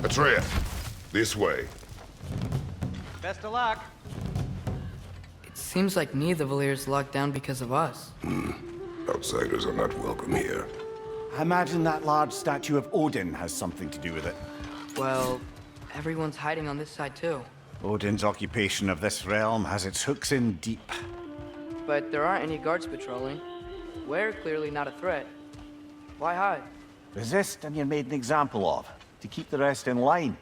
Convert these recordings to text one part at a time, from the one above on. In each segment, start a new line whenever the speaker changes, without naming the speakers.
Atreya, this way.
Best of luck.
It seems like neither Vanir's locked down because of us.
Outsiders are not welcome here.
I imagine that large statue of Odin has something to do with it.
Well, everyone's hiding on this side too.
Odin's occupation of this realm has its hooks in deep.
But there aren't any guards patrolling. We're clearly not a threat. Why hide?
Resist and you're made an example of, to keep the rest in line.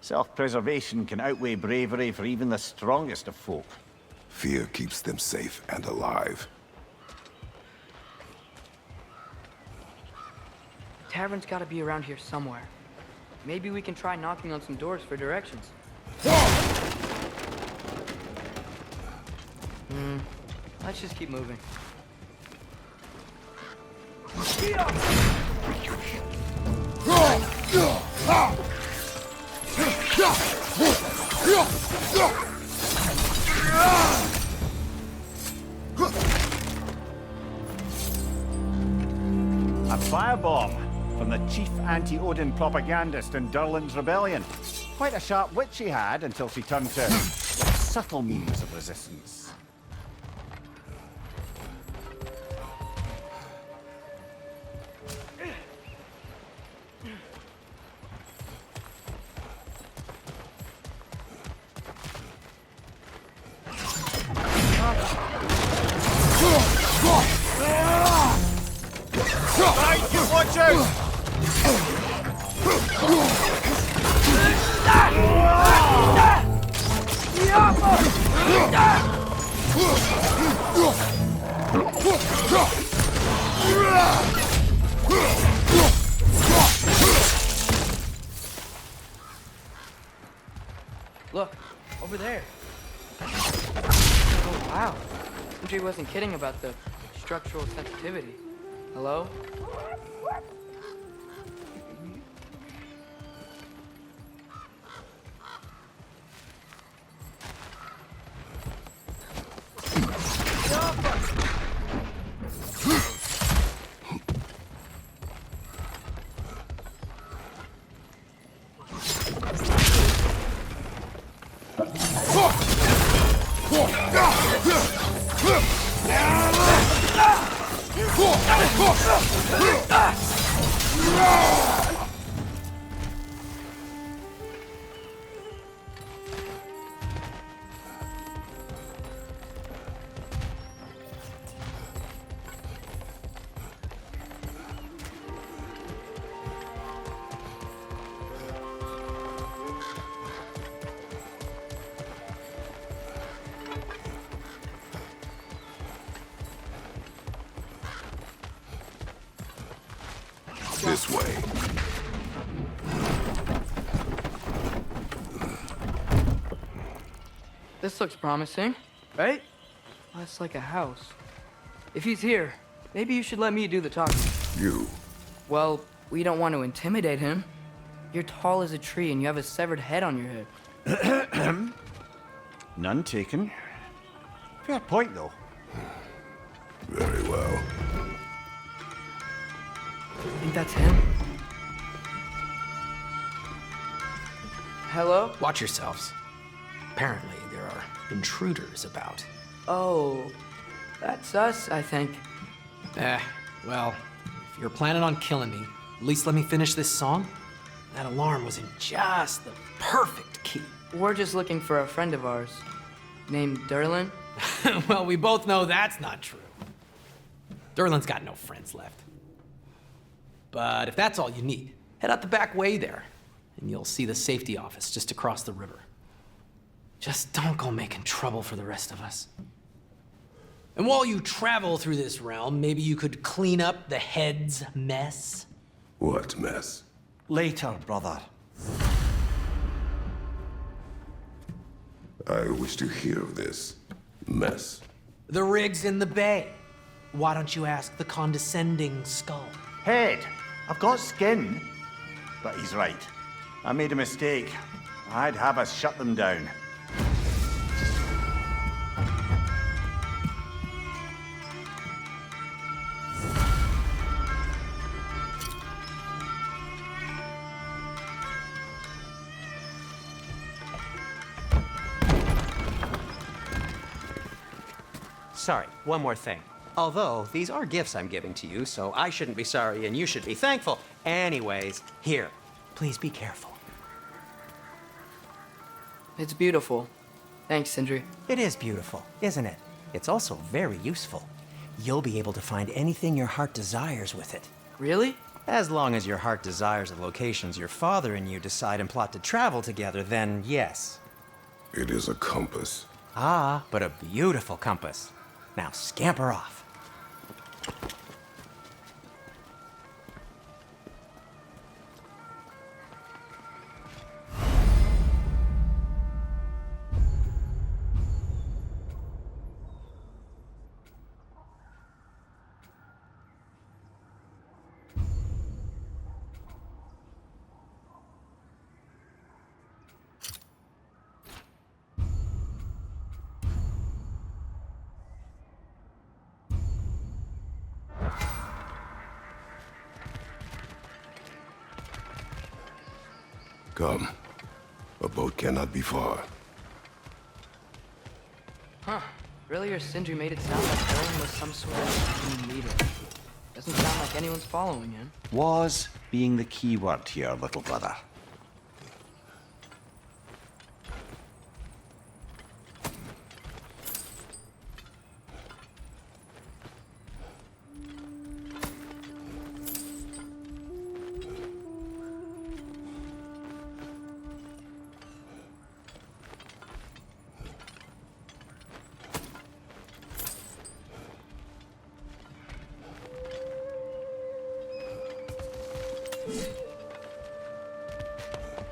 Self-preservation can outweigh bravery for even the strongest of folk.
Fear keeps them safe and alive.
Tavern's gotta be around here somewhere. Maybe we can try knocking on some doors for directions. Let's just keep moving.
A firebomb from the chief anti-Odin propagandist in Durlin's rebellion. Quite a sharp wit she had until she turned to subtle means of resistance. Right, you watch out!
Look, over there. Oh, wow. Sentry wasn't kidding about the structural sensitivity. Hello?
This way.
This looks promising, right? Less like a house. If he's here, maybe you should let me do the talking.
You.
Well, we don't want to intimidate him. You're tall as a tree and you have a severed head on your head.
None taken. Fair point, though.
Very well.
I think that's him. Hello?
Watch yourselves. Apparently, there are intruders about.
Oh, that's us, I think.
Well, if you're planning on killing me, at least let me finish this song. That alarm was in just the perfect key.
We're just looking for a friend of ours, named Durlin.
Well, we both know that's not true. Durlin's got no friends left. But if that's all you need, head out the back way there, and you'll see the safety office just across the river. Just don't go making trouble for the rest of us. And while you travel through this realm, maybe you could clean up the head's mess?
What mess?
Later, brother.
I wish to hear of this mess.
The rig's in the bay. Why don't you ask the condescending skull?
Head, I've got skin. But he's right. I made a mistake. I'd have us shut them down.
sorry, one more thing. Although, these are gifts I'm giving to you, so I shouldn't be sorry and you should be thankful. Anyways, here, please be careful.
It's beautiful. Thanks, Sindri.
It is beautiful, isn't it? It's also very useful. You'll be able to find anything your heart desires with it.
Really?
As long as your heart desires the locations your father and you decide and plot to travel together, then yes.
It is a compass.
Ah, but a beautiful compass. Now scamper off.
Come. A boat cannot be far.
Huh. Earlier, Sindri made it sound like Aaron was some sort of new leader. Doesn't sound like anyone's following him.
Was being the key word here, little brother.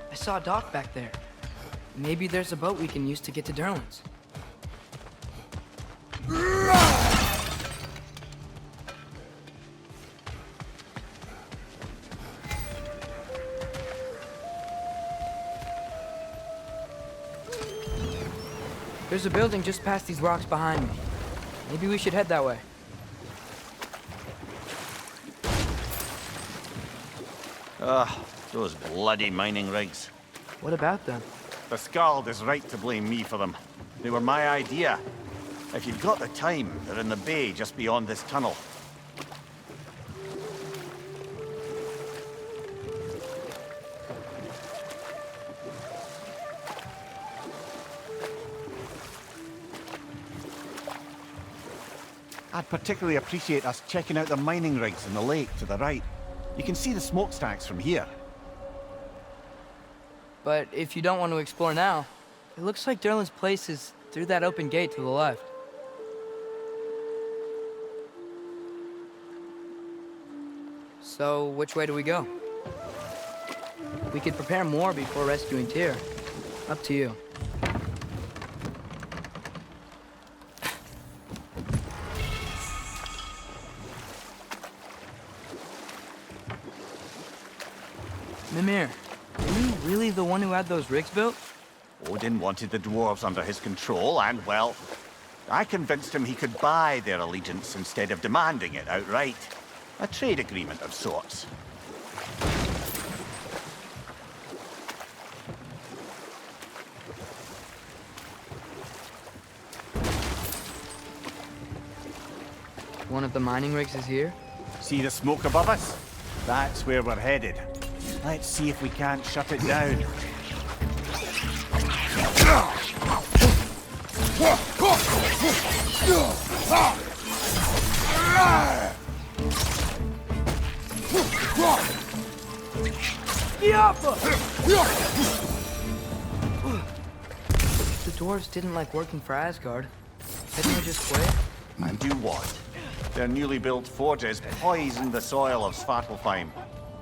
I saw a dock back there. Maybe there's a boat we can use to get to Derlin's. There's a building just past these rocks behind me. Maybe we should head that way.
Those bloody mining rigs.
What about them?
The Skald is right to blame me for them. They were my idea. If you've got the time, they're in the bay just beyond this tunnel. I'd particularly appreciate us checking out the mining rigs in the lake to the right. You can see the smokestacks from here.
But if you don't want to explore now, it looks like Derlin's place is through that open gate to the left. So, which way do we go? We could prepare more before rescuing Tyr. Up to you. Mimir, are you really the one who had those rigs built?
Odin wanted the dwarves under his control, and, well, I convinced him he could buy their allegiance instead of demanding it outright. A trade agreement of sorts.
One of the mining rigs is here?
See the smoke above us? That's where we're headed. Let's see if we can't shut it down.
The dwarves didn't like working for Asgard. Didn't they just quit?
And do what? Their newly built forges poisoned the soil of Svartalfheim.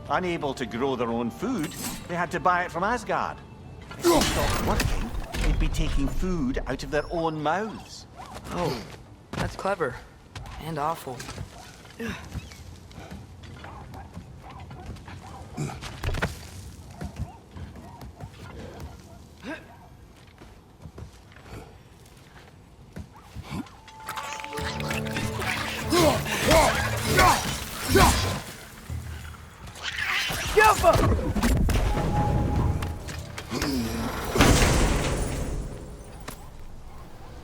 Unable to grow their own food, they had to buy it from Asgard. If they stopped working, they'd be taking food out of their own mouths.
Oh, that's clever. And awful.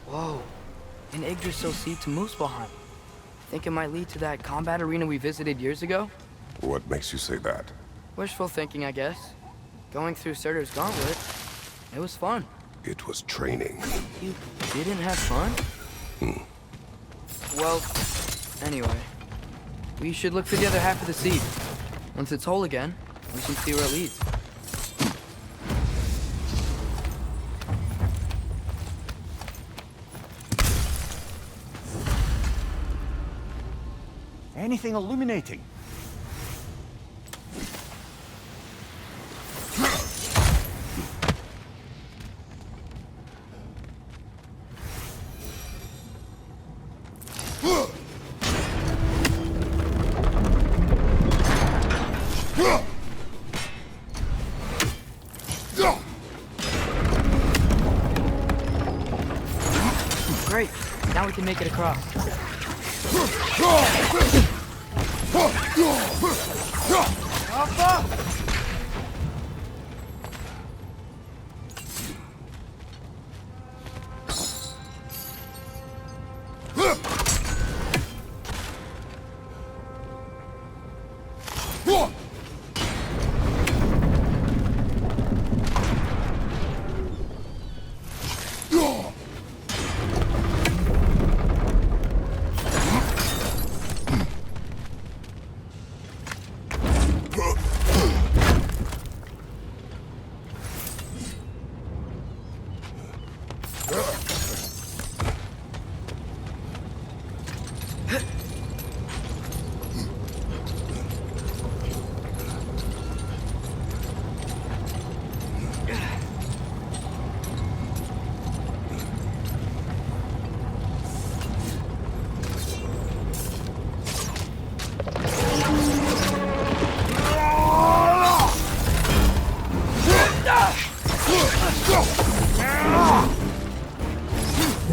Whoa, an an Yggdrasil seed to Muspelheim. Think it might lead to that combat arena we visited years ago?
What makes you say that?
Wishful thinking, I guess. Going through Surtur's gauntlet, it was fun.
It was training.
You didn't have fun? Well, anyway. We should look for the other half of the seed. Once it's whole again, we can see where it leads.
Anything illuminating?
Great. Now we can make it across.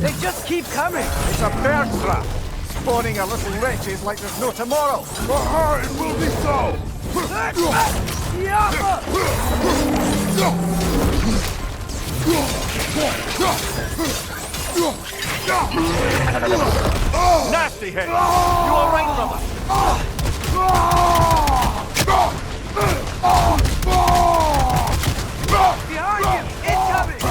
They just keep coming!
It's a bird trap! Spawning our little wretches like there's no tomorrow!
It will be so!
Nasty hit! You alright, brother?
Behind you! Incoming!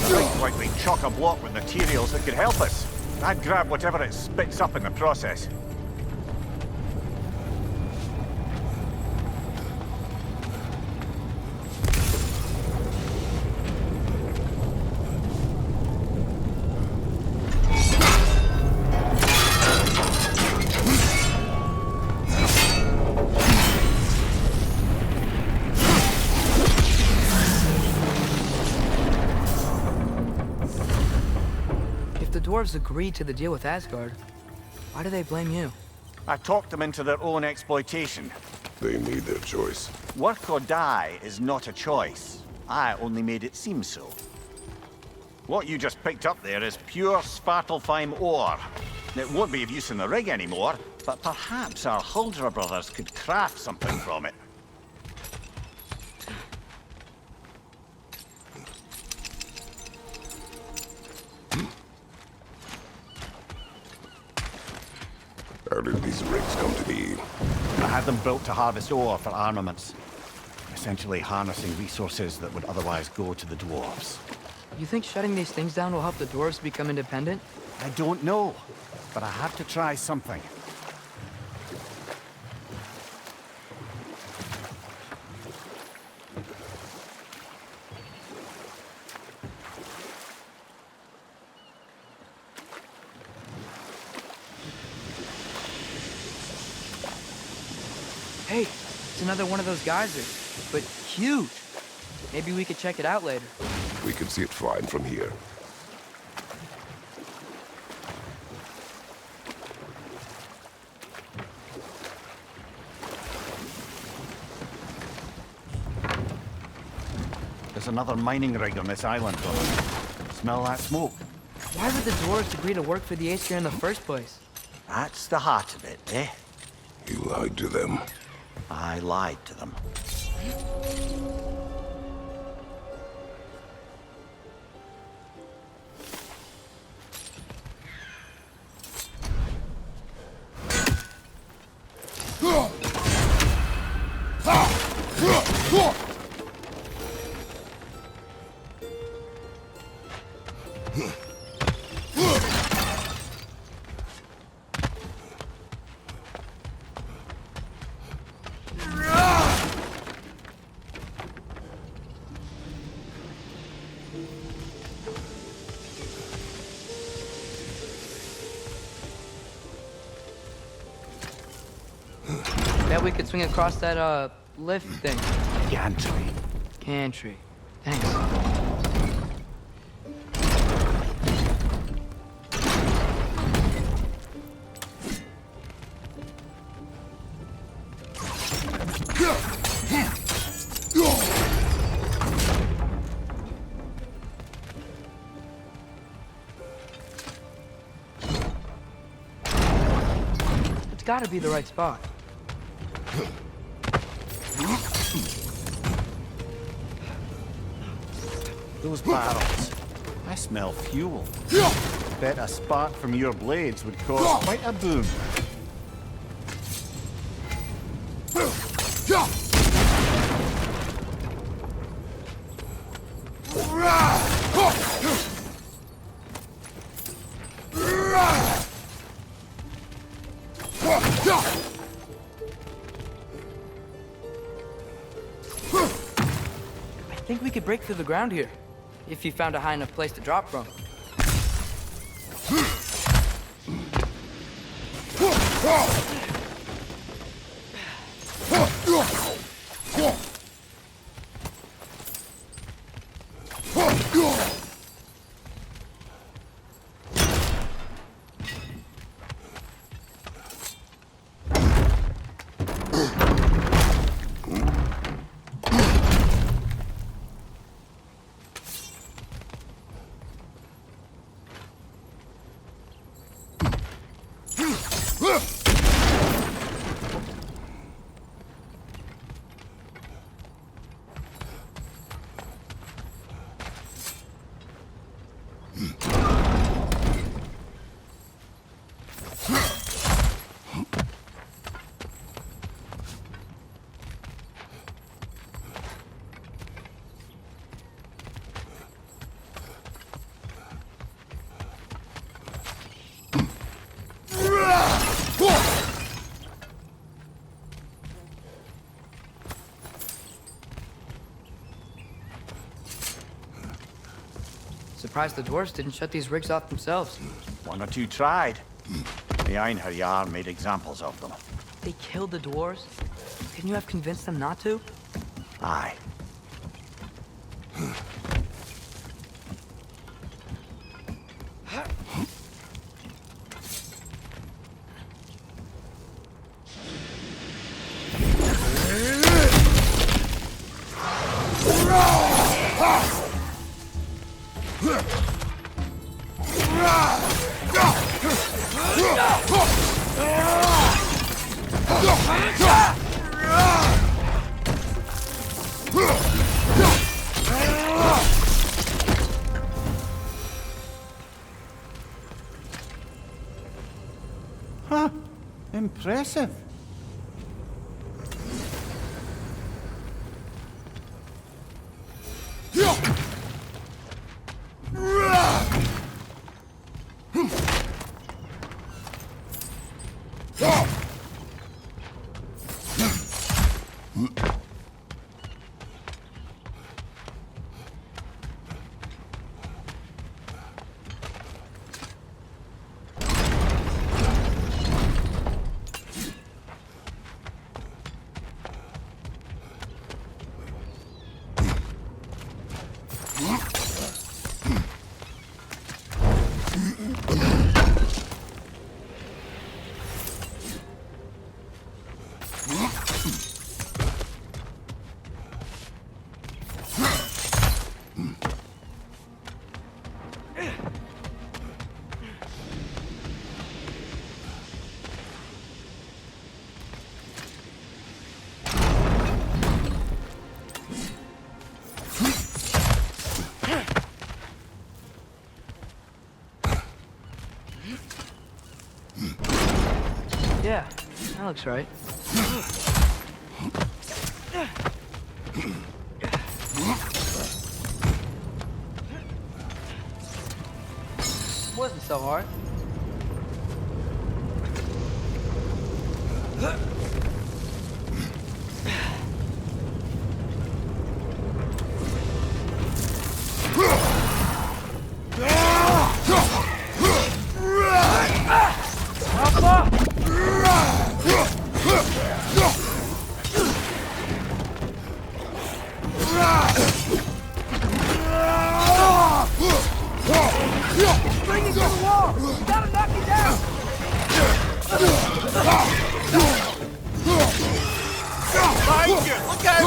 Looks like we chock a block with materials that could help us. I'd grab whatever it spits up in the process.
The dwarves agreed to the deal with Asgard. Why do they blame you?
I talked them into their own exploitation.
They made their choice.
Work or die is not a choice. I only made it seem so. What you just picked up there is pure Svartalfheim ore. It won't be of use in the rig anymore, but perhaps our Huldra brothers could craft something from it.
How did these rigs come to be?
I had them built to harvest ore for armaments. Essentially harnessing resources that would otherwise go to the dwarves.
You think shutting these things down will help the dwarves become independent?
I don't know, but I have to try something.
Hey, it's another one of those geysers, but huge. Maybe we could check it out later.
We can see it fine from here.
There's another mining rig on this island, brother. Smell that smoke?
Why would the dwarves agree to work for the Æsir in the first place?
That's the heart of it, eh?
He lied to them.
I lied to them.
Bet we could swing across that, lift thing.
Gantry.
Gantry. Thanks. It's gotta be the right spot.
Those barrels. I smell fuel. Bet a spark from your blades would cause quite a boom.
I think we could break through the ground here, if you found a high enough place to drop from. Surprised the dwarves didn't shut these rigs off themselves.
One or two tried. The Einherjar made examples of them.
They killed the dwarves? Couldn't you have convinced them not to?
Aye. Huh. Impressive.
Yeah, that looks right. Wasn't so hard.
Bring it to the wall! You gotta knock it down!
Behind you! Look out!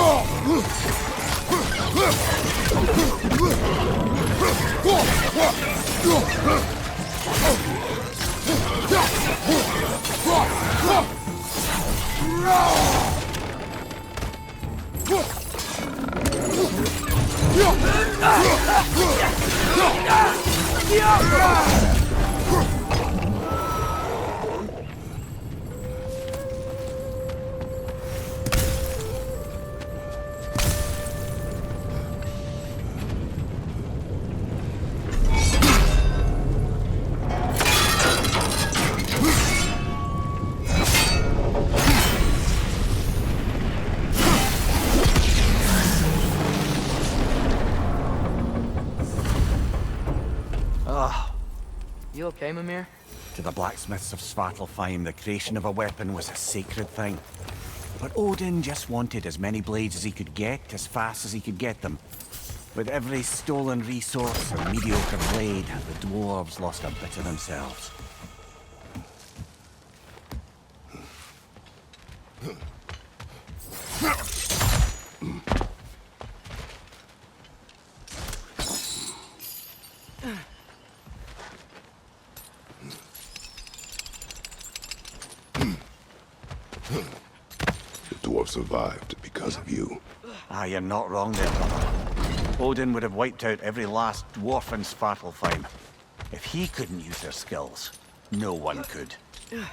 You okay, Mimir?
To the blacksmiths of Svartalfheim, the creation of a weapon was a sacred thing. But Odin just wanted as many blades as he could get, as fast as he could get them. With every stolen resource or mediocre blade, the dwarves lost a bit of themselves.
The dwarf survived because of you.
Ah, you're not wrong there, brother. Odin would have wiped out every last dwarf in Svartalfheim. If he couldn't use their skills, no one could.
Nice.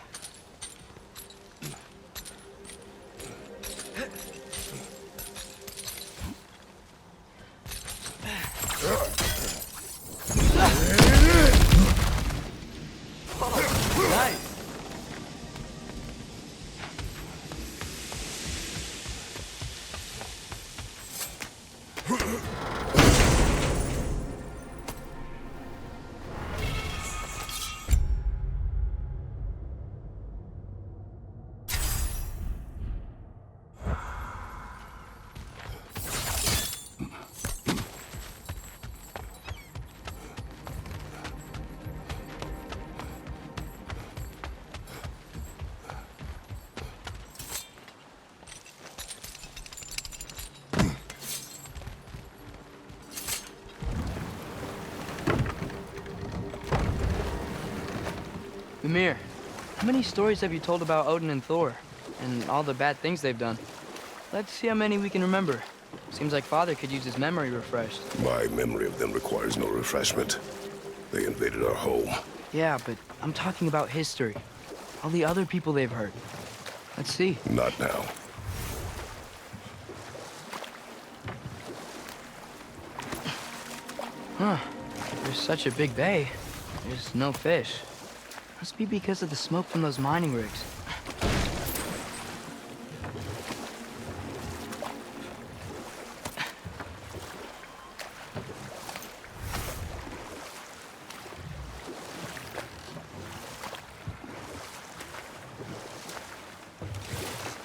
Mimir, how many stories have you told about Odin and Thor? And all the bad things they've done? Let's see how many we can remember. Seems like Father could use his memory refreshed.
My memory of them requires no refreshment. They invaded our home.
Yeah, but I'm talking about history. All the other people they've hurt. Let's see.
Not now.
Huh. There's such a big bay. There's no fish. Must be because of the smoke from those mining rigs.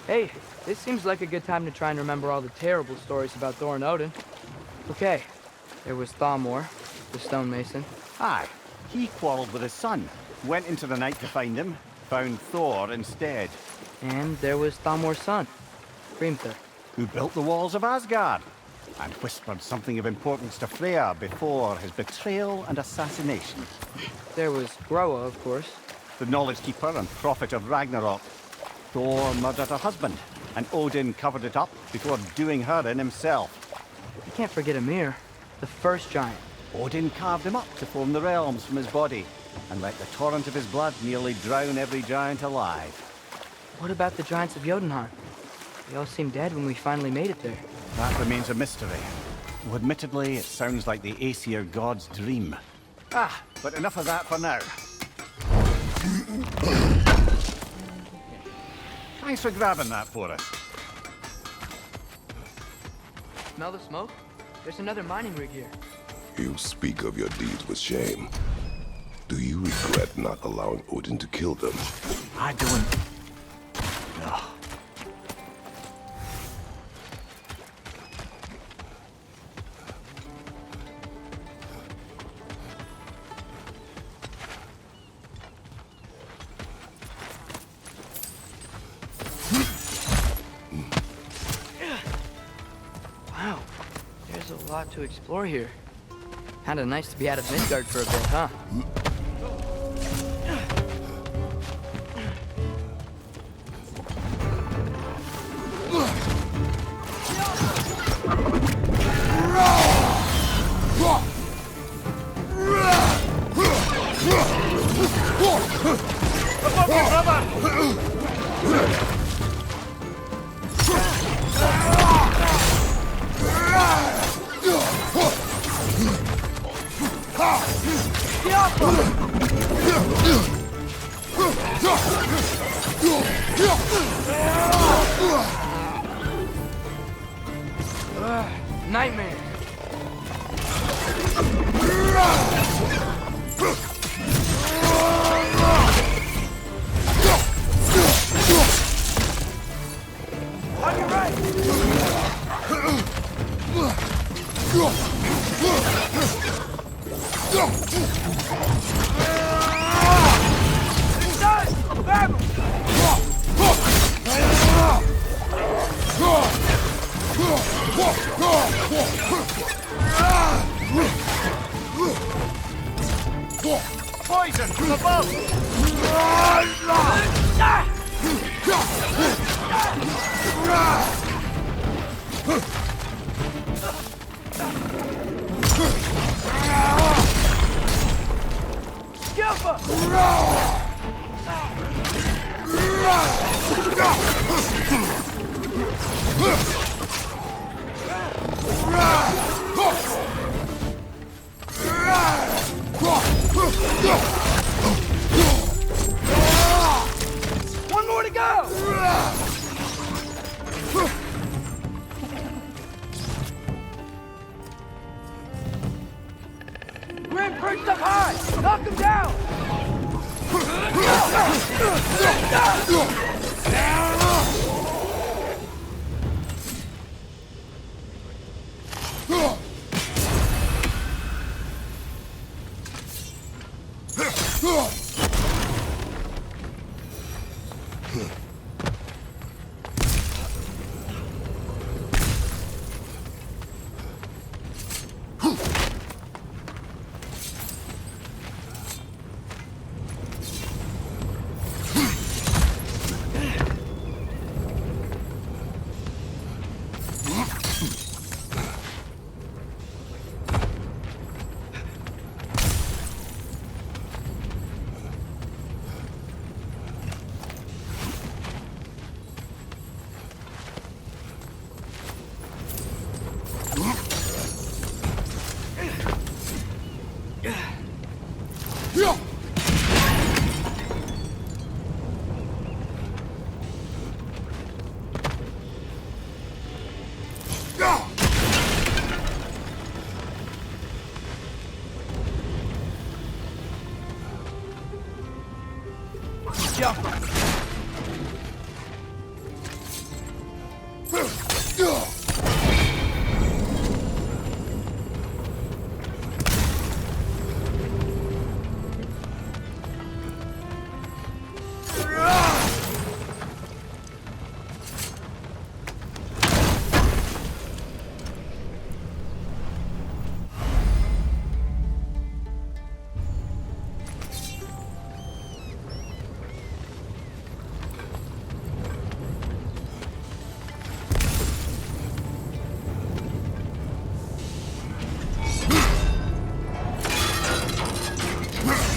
Hey, this seems like a good time to try and remember all the terrible stories about Thor and Odin. Okay, there was Thamor, the stonemason.
Aye, he quarreled with his son. Went into the night to find him, found Thor instead.
And there was Thamor's son, Hrimthur.
Who built the walls of Asgard, and whispered something of importance to Freya before his betrayal and assassination.
There was Groa, of course.
The knowledge keeper and prophet of Ragnarok. Thor murdered her husband, and Odin covered it up before doing her in himself.
You can't forget Ymir, the first giant.
Odin carved him up to form the realms from his body, and let the torrent of his blood nearly drown every giant alive.
What about the giants of Jotunheim? They all seemed dead when we finally made it there.
That remains a mystery. Well, admittedly, it sounds like the Æsir god's dream. But enough of that for now. Thanks for grabbing that for us.
Smell the smoke? There's another mining rig here.
You speak of your deeds with shame. Do you regret not allowing Odin to kill them?
I don't... No.
Wow, there's a lot to explore here. Kinda nice to be out of Midgard for a bit, huh? Nightmare.
On your right! Inside! Grab him!
Poison from above!
One more to go! Grim perched up high! Knock him down!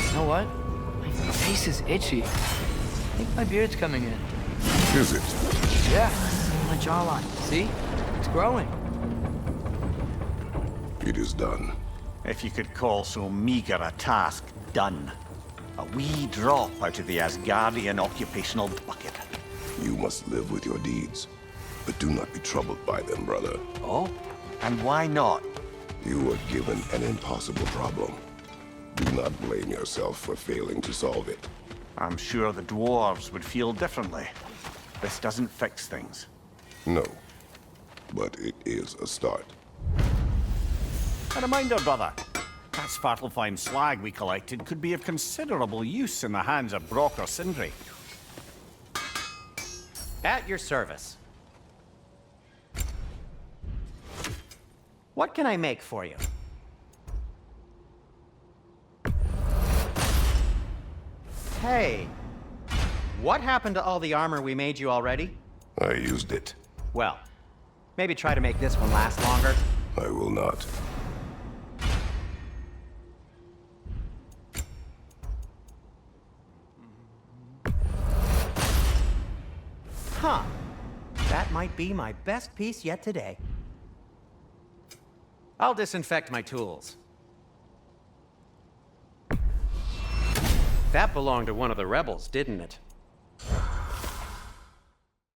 You know what? My face is itchy. I think my beard's coming in.
Is it?
Yeah, my jawline. See? It's growing.
It is done.
If you could call so meager a task done. A wee drop out of the Asgardian occupational bucket.
You must live with your deeds, but do not be troubled by them, brother.
Oh? And why not?
You were given an impossible problem. Do not blame yourself for failing to solve it.
I'm sure the dwarves would feel differently. This doesn't fix things.
No, but it is a start.
A reminder, brother. That Svartalfheim slag we collected could be of considerable use in the hands of Brock or Sindri.
At your service. What can I make for you? Hey, what happened to all the armor we made you already?
I used it.
Well, maybe try to make this one last longer.
I will not.
Huh. That might be my best piece yet today. I'll disinfect my tools. That belonged to one of the rebels, didn't it?